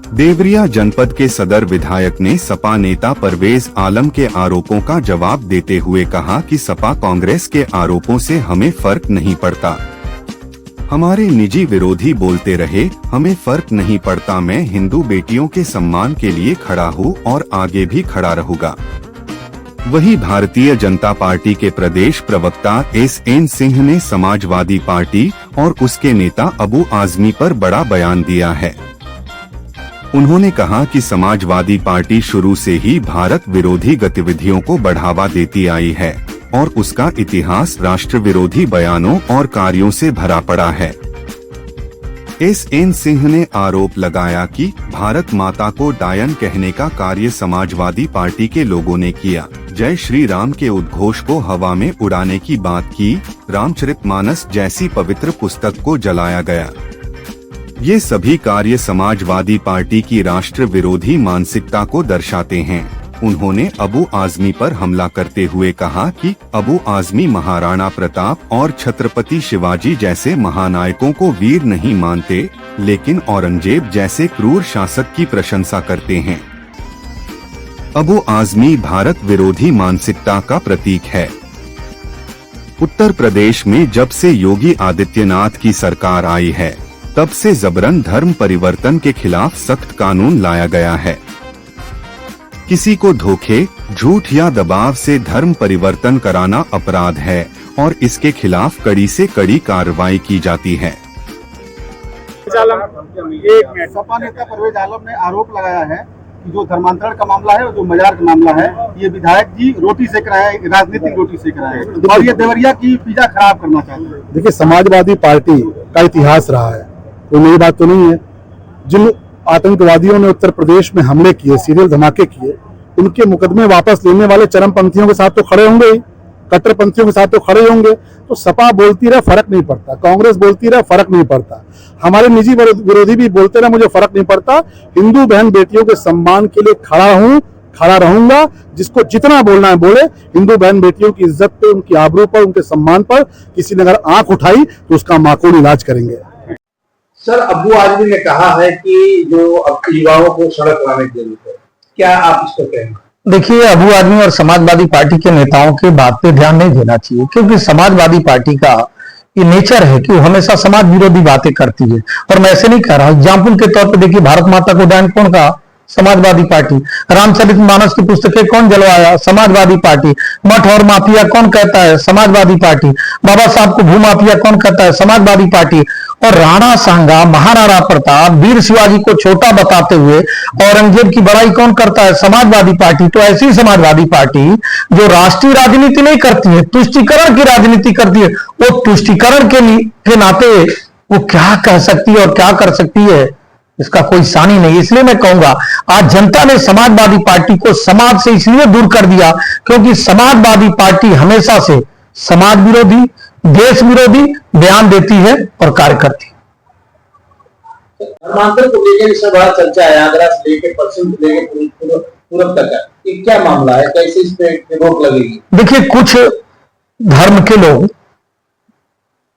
देवरिया जनपद के सदर विधायक ने सपा नेता परवेज आलम के आरोपों का जवाब देते हुए कहा कि सपा कांग्रेस के आरोपों से हमें फर्क नहीं पड़ता। हमारे निजी विरोधी बोलते रहे, हमें फर्क नहीं पड़ता। मैं हिंदू बेटियों के सम्मान के लिए खड़ा हूँ और आगे भी खड़ा रहूँगा। वहीं भारतीय जनता पार्टी के प्रदेश प्रवक्ता एसएन सिंह ने समाजवादी पार्टी और उसके नेता अबू आजमी पर बड़ा बयान दिया है। उन्होंने कहा कि समाजवादी पार्टी शुरू से ही भारत विरोधी गतिविधियों को बढ़ावा देती आई है और उसका इतिहास राष्ट्र विरोधी बयानों और कार्यों से भरा पड़ा है। एसएन सिंह ने आरोप लगाया कि भारत माता को डायन कहने का कार्य समाजवादी पार्टी के लोगों ने किया। जय श्री राम के उद्घोष को हवा में उड़ाने की बात की। रामचरितमानस जैसी पवित्र पुस्तक को जलाया गया। ये सभी कार्य समाजवादी पार्टी की राष्ट्र विरोधी मानसिकता को दर्शाते हैं। उन्होंने अबू आजमी पर हमला करते हुए कहा कि अबू आजमी महाराणा प्रताप और छत्रपति शिवाजी जैसे महानायकों को वीर नहीं मानते, लेकिन औरंगजेब जैसे क्रूर शासक की प्रशंसा करते हैं। अबू आजमी भारत विरोधी मानसिकता का प्रतीक है। उत्तर प्रदेश में जब से योगी आदित्यनाथ की सरकार आई है, तब से जबरन धर्म परिवर्तन के खिलाफ सख्त कानून लाया गया है। किसी को धोखे, झूठ या दबाव से धर्म परिवर्तन कराना अपराध है और इसके खिलाफ कड़ी से कड़ी कार्रवाई की जाती है। सपा नेता परवेज आलम ने आरोप लगाया है कि जो धर्मांतरण का मामला है और जो मजार का मामला है, ये विधायक जी रोटी सेक रहा है, राजनीतिक रोटी सेक रहा है और ये देवरिया की पिज्जा खराब करना चाहते हैं। देखिए, समाजवादी पार्टी का इतिहास रहा है, कोई नई बात तो नहीं है। जिन आतंकवादियों ने उत्तर प्रदेश में हमले किए, सीरियल धमाके किए, उनके मुकदमे वापस लेने वाले चरमपंथियों के साथ तो खड़े होंगे ही, कट्टरपंथियों के साथ तो खड़े होंगे। तो सपा बोलती रहे फर्क नहीं पड़ता, कांग्रेस बोलती रहे फर्क नहीं पड़ता, हमारे निजी विरोधी भी बोलते रहे मुझे फर्क नहीं पड़ता। हिंदू बहन बेटियों के सम्मान के लिए खड़ा हूँ, खड़ा रहूंगा। जिसको जितना बोलना है बोले। हिंदू बहन बेटियों की इज्जत पे, उनकी आबरू पर, उनके सम्मान पर किसी ने अगर आंख उठाई तो उसका माकूल इलाज करेंगे। सर, अबू आजमी ने कहा है कि जो अब युवाओं को सड़क लाने की जरूरत है, क्या आप इसको कहेंगे? देखिए, अबू आजमी और समाजवादी पार्टी के नेताओं की बात पे ध्यान नहीं देना चाहिए, क्योंकि समाजवादी पार्टी का ये नेचर है कि वो हमेशा समाज विरोधी बातें करती है। और मैं ऐसे नहीं कह रहा, एग्जाम्पल के तौर पे देखिए, भारत माता को डायन कौन कहा? समाजवादी पार्टी। रामचरितमानस की पुस्तकें कौन जलवाया? समाजवादी पार्टी। मठ और माफिया कौन कहता है? समाजवादी पार्टी। बाबा साहब को भूमाफिया कौन कहता है? समाजवादी पार्टी। और राणा सांगा, महाराणा प्रताप, वीर शिवाजी को छोटा बताते हुए औरंगजेब की बड़ाई कौन करता है? समाजवादी पार्टी। तो ऐसी समाजवादी पार्टी जो राष्ट्रीय राजनीति नहीं करती है, तुष्टीकरण की राजनीति करती है, वो तुष्टीकरण के नाते वो क्या कह सकती है और क्या कर सकती है, इसका कोई सानी नहीं। इसलिए मैं कहूंगा, आज जनता ने समाजवादी पार्टी को समाज से इसलिए दूर कर दिया क्योंकि समाजवादी पार्टी हमेशा से समाज विरोधी, देश विरोधी बयान देती है और कार्य करती है। धर्मांतर को लेकर इसमें बड़ा चर्चा है, आगरा से लेकर पश्चिम से लेकर पूरब तक है। ये क्या मामला है, कैसे इस पे रोक लगेगी? देखिए, कुछ धर्म के लोग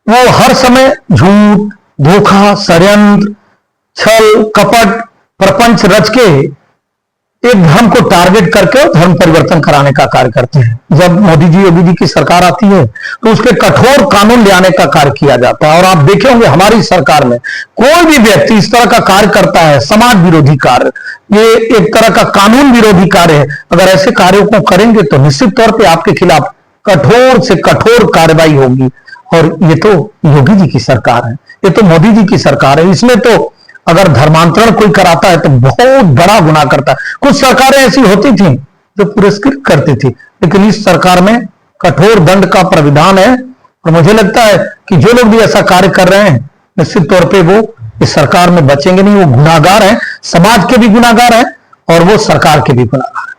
वो हर समय झूठ, धोखा, षड्यंत्र, छल, कपट, प्रपंच रच के एक धर्म को टारगेट करके धर्म परिवर्तन कराने का कार्य करते हैं। जब मोदी जी, योगी जी की सरकार आती है तो उसके कठोर कानून ले आने का कार्य किया जाता है। और आप देखेंगे हमारी सरकार में कोई भी व्यक्ति इस तरह का कार्य करता है, समाज विरोधी कार्य, ये एक तरह का कानून विरोधी कार्य है। अगर ऐसे कार्यों को करेंगे तो निश्चित तौर पर आपके खिलाफ कठोर से कठोर कार्रवाई होगी। और ये तो योगी जी की सरकार है, ये तो मोदी जी की सरकार है। इसमें तो अगर धर्मांतरण कोई कराता है तो बहुत बड़ा गुनाह करता है। कुछ सरकारें ऐसी होती थी जो पुरस्कृत करती थी, लेकिन इस सरकार में कठोर दंड का प्राविधान है। और मुझे लगता है कि जो लोग भी ऐसा कार्य कर रहे हैं, निश्चित तौर पे वो इस सरकार में बचेंगे नहीं। वो गुनाहगार हैं, समाज के भी गुनाहगार हैं और वो सरकार के भी गुनाहगार हैं।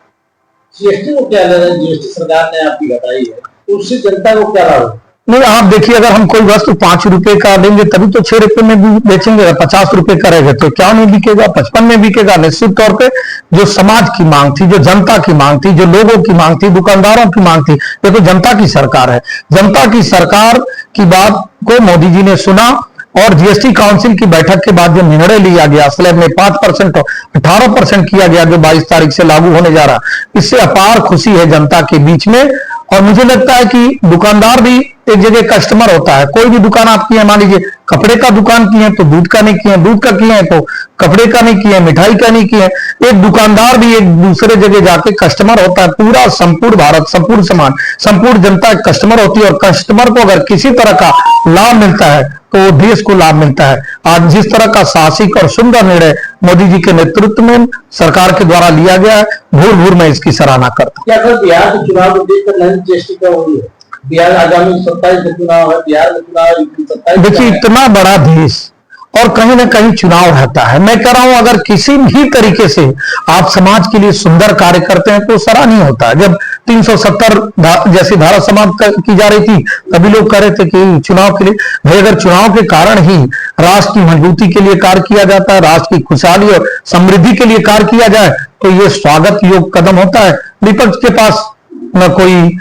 जीएसटी को क्या लगा? जीएसटी सरकार ने आपकी घटाई है, तो उससे जनता को क्या लाभ? नहीं, आप देखिए, अगर हम कोई वस्तु 5 रुपए का लेंगे तभी तो 6 रुपए में भी बेचेंगे। 50 रुपए का रहेगा तो क्या नहीं बिकेगा? 55 में बिकेगा। निश्चित तौर पे जो समाज की मांग थी, जो जनता की मांग थी, जो लोगों की मांग थी, दुकानदारों की मांग थी, ये तो जनता की सरकार है। जनता की सरकार की बात को मोदी जी ने सुना और जीएसटी काउंसिल की बैठक के बाद जो निर्णय लिया गया, स्लैब में 5% और 18% किया गया, जो 22 तारीख से लागू होने जा रहा, इससे अपार खुशी है जनता के बीच में। और मुझे लगता है कि दुकानदार भी एक जगह कस्टमर होता है। कोई भी दुकान आपकी है, मान लीजिए कपड़े का दुकान की है तो दूध का नहीं किए, दूध का किए तो कपड़े का नहीं किए, मिठाई का नहीं किए। एक दुकानदार भी एक दूसरे जगह जाके कस्टमर होता है। पूरा संपूर्ण भारत, संपूर्ण समाज, संपूर्ण जनता कस्टमर होती है। और कस्टमर को अगर किसी तरह का लाभ मिलता है तो देश को लाभ मिलता है। आज जिस तरह का साहसिक और सुंदर निर्णय मोदी जी के नेतृत्व में सरकार के द्वारा लिया गया है, भूर भूर मैं इसकी सराहना करता हूं। क्या सर बिहार के चुनाव को देखकर नई जीएसटी कब होगी? बिहार आगामी 27 में चुनाव है, बिहार में चुनाव 27। देखिए, इतना बड़ा देश और कहीं ना कहीं चुनाव रहता है। मैं कह रहा हूं, अगर किसी भी तरीके से आप समाज के लिए सुंदर कार्य करते हैं तो सराहनीय होता है। जब 370 जैसी धारा समाप्त की जा रही थी, तभी लोग कह रहे थे कि चुनाव के लिए, भाई अगर चुनाव के कारण ही राष्ट्र की मजबूती के लिए कार्य किया जाता है, राष्ट्र की खुशहाली और समृद्धि के लिए कार्य किया जाए, तो ये स्वागत योग्य कदम होता है। विपक्ष के पास न कोई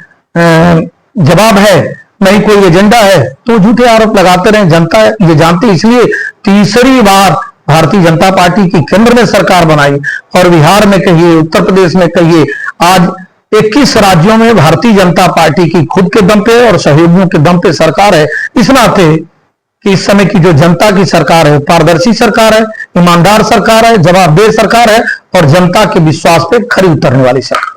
जवाब है, नहीं कोई एजेंडा है, तो झूठे आरोप लगाते रहे। जनता ये जानती, इसलिए तीसरी बार भारतीय जनता पार्टी की केंद्र में सरकार बनाई। और बिहार में कहिए, उत्तर प्रदेश में कहिए, आज 21 राज्यों में भारतीय जनता पार्टी की खुद के दम पे और सहयोगियों के दम पे सरकार है। इस नाते कि इस समय की जो जनता की सरकार है, पारदर्शी सरकार है, ईमानदार सरकार है, जवाबदेह सरकार है और जनता के विश्वास पे खरी उतरने वाली सरकार।